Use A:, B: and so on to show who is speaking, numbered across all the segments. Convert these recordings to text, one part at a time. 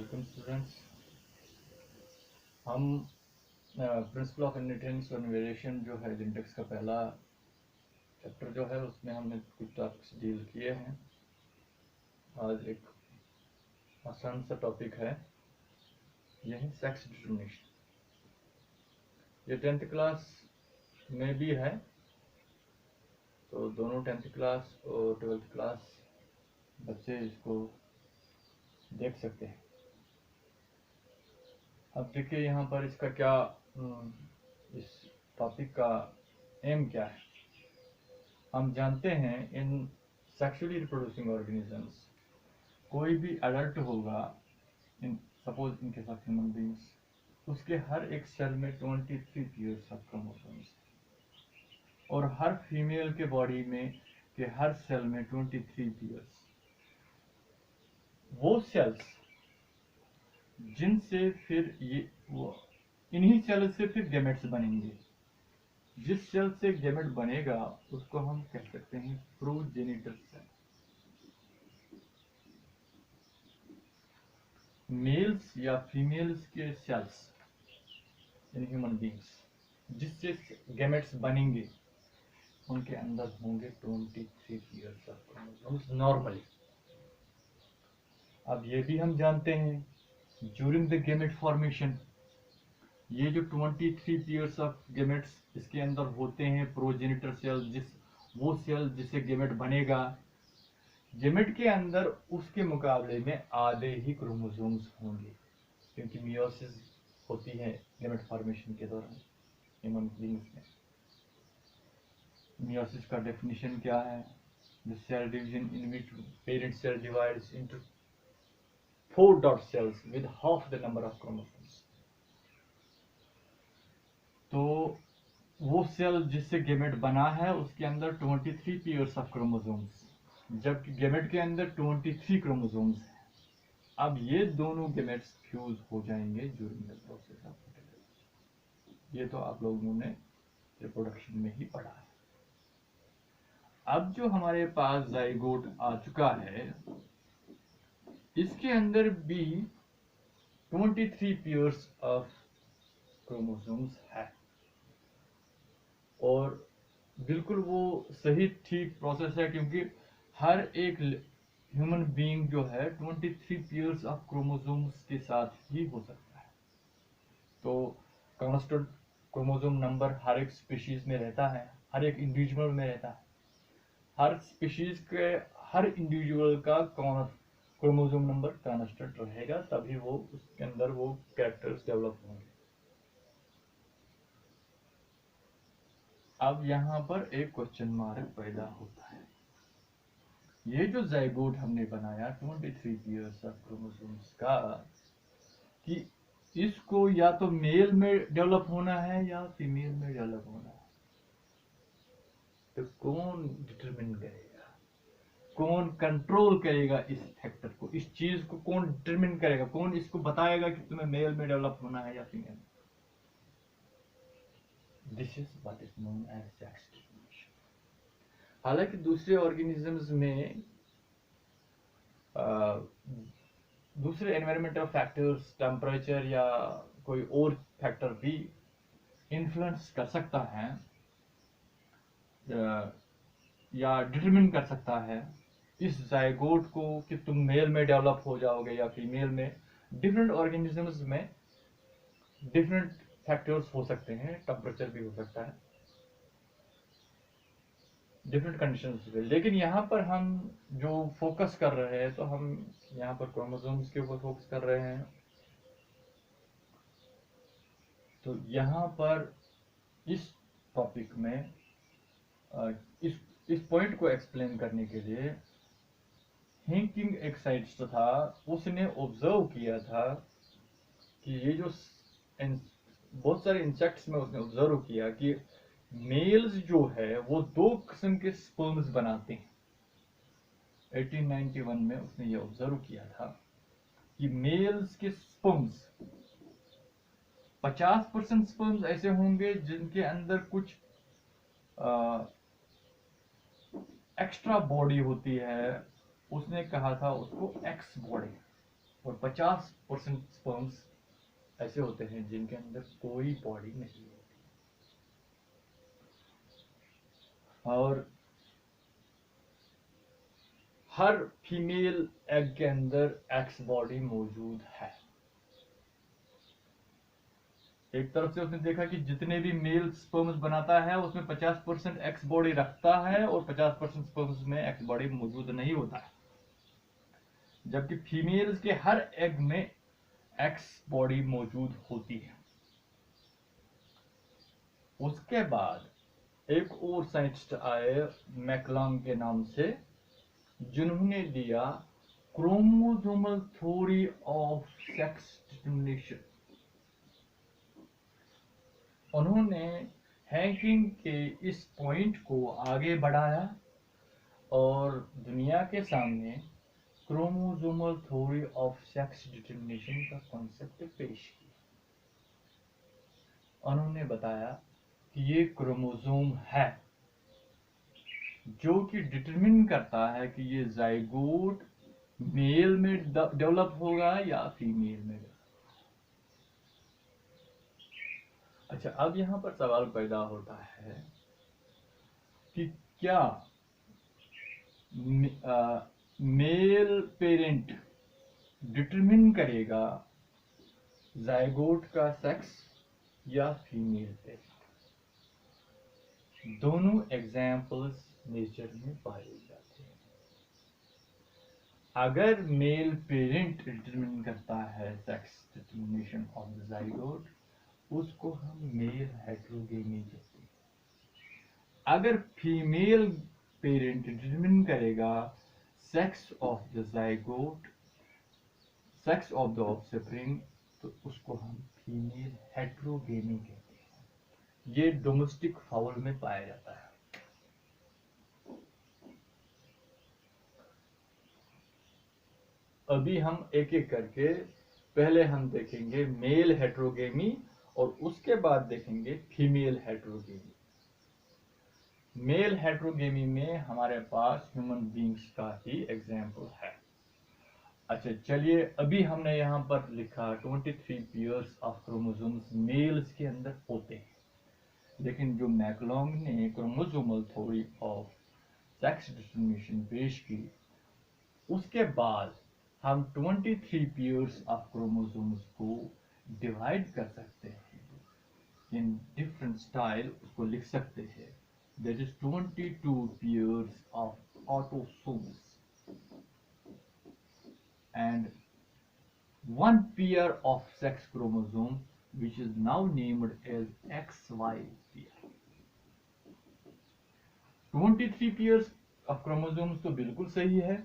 A: Welcome students. हम principle of nutrients और variation जो है जेनेटिक्स का पहला चैप्टर जो है उसमें हमने कुछ टॉपिक्स डील किए हैं। आज एक आसान सा टॉपिक है, यह है सेक्स डिटर्मिनेशन। ये 10th क्लास में भी है, तो दोनों 10th क्लास और 12th क्लास बच्चे इसको देख सकते हैं। अब देखिए यहाँ पर इसका क्या इस टॉपिक का एम क्या है। हम जानते हैं इन सेक्सुअली रिप्रोड्यूसिंग ऑर्गेनिजम्स, कोई भी एडल्ट होगा, in suppose in case of human beings, उसके हर एक सेल में 23 पेयर्स ऑफ क्रोमोसोम्स और हर फीमेल के बॉडी में के हर सेल में 23 पेयर्स। वो सेल्स जिनसे फिर इन्हीं सेल से फिर गैमेट्स बनेंगे। जिस सेल से गैमेट बनेगा उसको हम कह सकते हैं प्रोजेनिटर सेल। मेल्स या फीमेल्स के सेल्स इन ह्यूमन बींग्स जिससे गैमेट्स बनेंगे, उनके अंदर होंगे 23 पेयर्स ऑफ क्रोमोसोम्स नॉर्मली। अब ये भी हम जानते हैं ड्यूरिंग द गैमेट फॉर्मेशन ये जो 23 पेयर्स ऑफ गैमेट्स इसके अंदर होते हैं प्रोजेनिटर सेल, वो सेल जिससे गैमेट बनेगा, गैमेट के अंदर उसके मुकाबले में आधे ही क्रोमोसोम्स होंगे, क्योंकि मियोसिस होती है गैमेट फॉर्मेशन के दौरान ह्यूमन बींग्स में। मियोसिस का डेफिनेशन क्या है? The cell division in which parent cell divides into 4 dot cells with half the number of chromosomes. तो वो सेल जिससे गैमेट बना है उसके अंदर 23 पेयर्स ऑफ क्रोमोसोम्स, जबकि गैमेट के अंदर 23 क्रोमोसोम्स हैं। अब ये दोनों गैमेट्स फ्यूज हो जाएंगे during the process of fertilization. ये तो आप लोगों ने रिप्रोडक्शन में ही पढ़ा है। अब जो हमारे पास जाइगोट आ चुका है, इसके अंदर भी 23 पेयर्स ऑफ क्रोमोसोम्स है, और बिल्कुल वो सही ठीक प्रोसेस है, क्योंकि हर एक ह्यूमन बीइंग जो है 23 पेयर्स ऑफ क्रोमोसोम्स के साथ ही हो सकता है। तो कांस्टेंट क्रोमोसोम नंबर हर एक स्पीशीज में रहता है, हर एक इंडिविजुअल में रहता है। हर स्पीशीज के हर इंडिविजुअल का क्रोमोसोम नंबर कांस्टेंट रहेगा, तभी वो उसके अंदर वो कैरेक्टर्स डेवलप होंगे। अब यहाँ पर एक क्वेश्चन मार्क पैदा होता है, ये जो जाइगोट हमने बनाया 23 पेयर्स ऑफ क्रोमोसोम्स का, कि इसको या तो मेल में डेवलप होना है या फीमेल में डेवलप होना है, तो कौन डिटरमिन करेगा, कौन कंट्रोल करेगा इस फैक्टर को, इस चीज को कौन डिटरमिन करेगा, कौन इसको बताएगा कि तुम्हें मेल में डेवलप होना है या female? This is what is known as sex determination. हालांकि दूसरे ऑर्गेनिजम्स में दूसरे एनवायरमेंटल फैक्टर्स, टेम्परेचर या कोई और फैक्टर भी इन्फ्लुएंस कर सकता है या डिटरमिन कर सकता है इस जाइगोट को कि तुम मेल में डेवलप हो जाओगे या फीमेल में। डिफरेंट ऑर्गेनिजम्स में डिफरेंट फैक्टर्स हो सकते हैं, टेम्परेचर भी हो सकता है, डिफरेंट कंडीशंस पे। लेकिन यहाँ पर हम जो फोकस कर रहे हैं, तो हम यहाँ पर क्रोमोसोम्स के ऊपर फोकस कर रहे हैं। तो यहाँ पर इस टॉपिक में इस पॉइंट को एक्सप्लेन करने के लिए हिंकिंग एक साइंटिस्ट था, उसने ऑब्जर्व किया था कि ये जो बहुत सारे इंसेक्ट्स में उसने ऑब्जर्व किया कि मेल्स जो है वो 2 किस्म के स्पर्म्स बनाते हैं। 1891 में उसने ये ऑब्जर्व किया था कि मेल्स के स्पर्म्स 50% स्पर्म्स ऐसे होंगे जिनके अंदर कुछ एक्स्ट्रा बॉडी होती है, उसने कहा था उसको एक्स बॉडी, और 50% स्पर्म्स ऐसे होते हैं जिनके अंदर कोई बॉडी नहीं होती। और हर फीमेल एग के अंदर एक्स बॉडी मौजूद है। एक तरफ से उसने देखा कि जितने भी मेल स्पर्म्स बनाता है उसमें 50% एक्स बॉडी रखता है और 50% स्पर्म्स में एक्स बॉडी मौजूद नहीं होता है, जबकि फीमेल्स के हर एग में एक्स बॉडी मौजूद होती है। उसके बाद एक और साइंटिस्ट आए मैकलॉन्ग के नाम से, जिन्होंने दिया chromosomal theory of sex determination. उन्होंने हैकिंग के इस पॉइंट को आगे बढ़ाया और दुनिया के सामने chromosomal theory of sex determination का कॉन्सेप्ट पेश किया। उन्होंने बताया कि ये क्रोमोसोम है जो कि डिटरमिन करता है कि ये जाइगोट मेल में डेवलप होगा या फीमेल में। अच्छा, अब यहां पर सवाल पैदा होता है कि क्या मेल पेरेंट डिटरमिन करेगा जाइगोट का सेक्स या फीमेल पेरेंट? दोनों एग्जाम्पल्स नेचर में पाए जाते हैं। अगर मेल पेरेंट डिटरमिन करता है sex determination of the zygote, उसको हम मेल हेटेरोगेमी कहते हैं। अगर फीमेल पेरेंट डिटरमिन करेगा sex of the zygote, sex of the offspring, तो उसको हम फीमेल हेटेरोगेमी कहते हैं। ये डोमेस्टिक फाउल में पाया जाता है। अभी हम एक एक करके, पहले हम देखेंगे मेल हेटेरोगेमी और उसके बाद देखेंगे फीमेल हेटेरोगेमी। मेल हेटेरोगेमी में हमारे पास ह्यूमन बींग्स का ही एग्जाम्पल है। अच्छा चलिए, अभी हमने यहाँ पर लिखा 23 पेयर्स ऑफ क्रोमोसोम्स मेल्स के अंदर होते हैं, लेकिन जो मैकलॉन्ग ने chromosomal theory of sex determination पेश की, उसके बाद हम 23 पेयर्स ऑफ क्रोमोसोम्स को डिवाइड कर सकते हैं इन डिफरेंट स्टाइल, उसको लिख सकते हैं। That is 22 pairs of autosomes and one pair of sex chromosome, which is now named as XY pair. 23 pairs of chromosomes तो बिल्कुल सही है,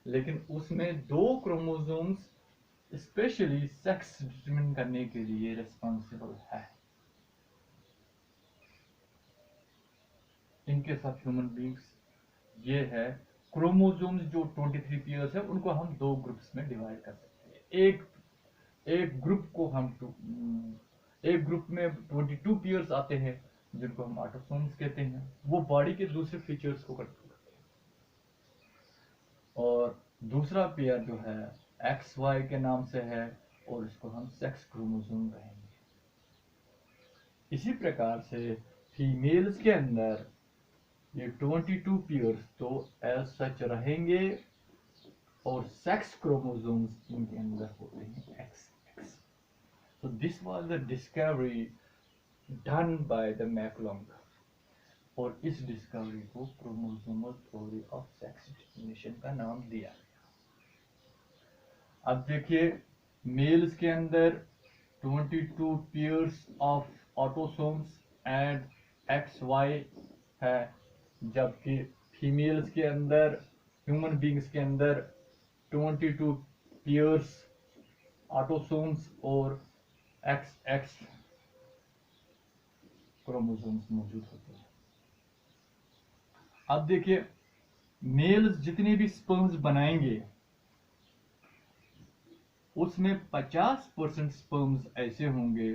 A: लेकिन उसमें दो क्रोमोसोम्स स्पेशली सेक्स डिटरमिन करने के लिए रिस्पॉन्सिबल है। इनके साथ ह्यूमन बींग्स ये है, क्रोमोसोम्स जो 23 पेयर्स है उनको हम दो ग्रुप्स में डिवाइड कर सकते हैं। एक ग्रुप को हम एक ग्रुप में 22 पेयर्स आते हैं जिनको हम ऑटोसोम्स कहते हैं, वो बॉडी के दूसरे फीचर्स को कंट्रोल करते हैं। और दूसरा पेयर जो है XY के नाम से है और इसको हम सेक्स क्रोमोसोम कहेंगे। इसी प्रकार से फीमेल्स के अंदर ये 22 पेयर्स तो एज सच रहेंगे और सेक्स क्रोमोसोम्स इनके अंदर होते हैं XX। So this was the discovery done by the मैकलॉन्ग और इस डिस्कवरी को chromosomal theory of sex determination का नाम दिया गया। अब देखिए, मेल्स के अंदर 22 pairs of autosomes and XY है, जबकि फीमेल्स के अंदर, ह्यूमन बींग्स के अंदर 22 पेयर्स ऑटोसोम्स और XX क्रोमोसोम्स मौजूद होते हैं। अब देखिए, मेल्स जितने भी स्पर्म्स बनाएंगे उसमें 50% स्पर्म्स ऐसे होंगे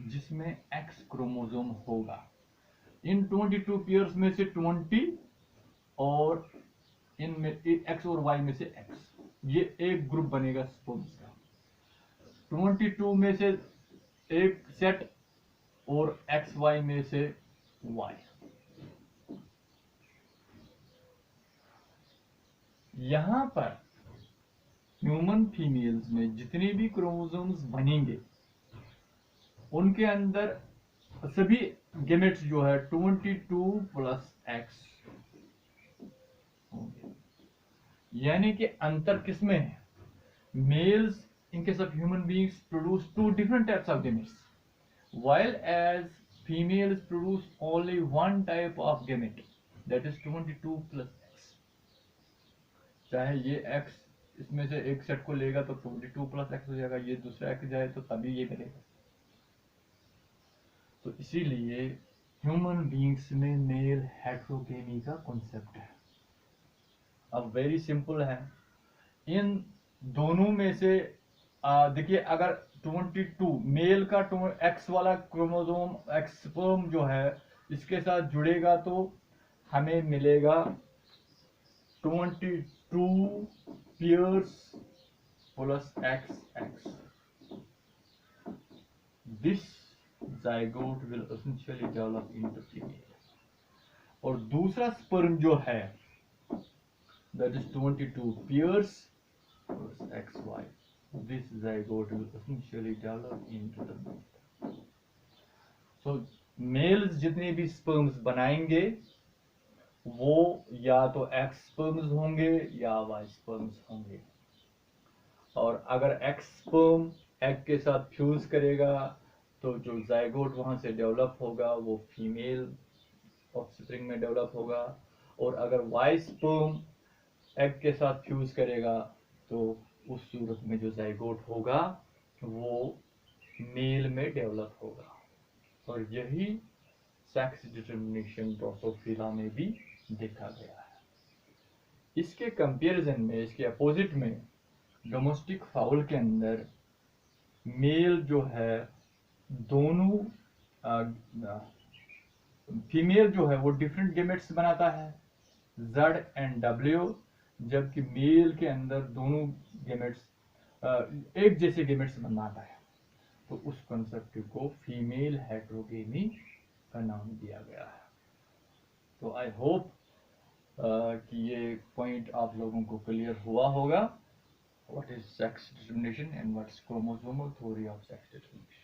A: जिसमें X क्रोमोसोम होगा। इन 22 पेयर्स में से 20 और इनमें X और Y में से X। ये एक ग्रुप बनेगा स्पर्म्स का, 22 में से एक सेट और XY में से Y। यहां पर ह्यूमन फीमेल्स में जितने भी क्रोमोसोम्स बनेंगे उनके अंदर सभी गेमेट्स जो है 22 प्लस X होंगे। यानी कि अंतर किसमें है? Males in case of human beings produce two different types of gametes, while as females produce only one type of gamete, that is 22 plus X। चाहे ये X इसमें से एक सेट को लेगा तो 22 प्लस X हो जाएगा, ये दूसरा X जाए तो तभी ये मिलेगा। तो इसीलिए ह्यूमन बींग्स में मेल हेट्रोगेमी का कॉन्सेप्ट है। अब वेरी सिंपल है, इन दोनों में से देखिए अगर 22 मेल का एक्स वाला क्रोमोसोम एक्स स्पर्म जो है इसके साथ जुड़ेगा तो हमें मिलेगा 22 pairs plus x x. This zygote will essentially develop into female। और दूसरा स्पर्म जो है that is 22 pairs plus XY, this zygote will essentially develop into the male। So males जितने भी sperms बनाएंगे वो या तो X sperms होंगे या Y sperms होंगे, और अगर X sperm egg के साथ फ्यूज करेगा तो जो zygote वहां से डेवलप होगा वो फीमेल ऑफस्प्रिंग में डेवलप होगा, और अगर Y sperm एग के साथ फ्यूज करेगा तो उस सूरत में जो zygote होगा वो मेल में डेवलप होगा। और यही सेक्स डिटर्मिनेशन ड्रोसोफिला में भी देखा गया है। इसके कंपैरिजन में, इसके अपोजिट में डोमेस्टिक फाउल के अंदर मेल जो है दोनों फीमेल जो है वो डिफरेंट गेमेट्स बनाता है Z एंड W, जबकि मेल के अंदर दोनों गेमेट्स एक जैसे गेमेट्स बनाता है। तो उस कंसेप्ट को फीमेल हेट्रोगेमी का नाम दिया गया है। तो आई होप कि ये पॉइंट आप लोगों को क्लियर हुआ होगा, what is sex determination and what is chromosomal theory of sex determination.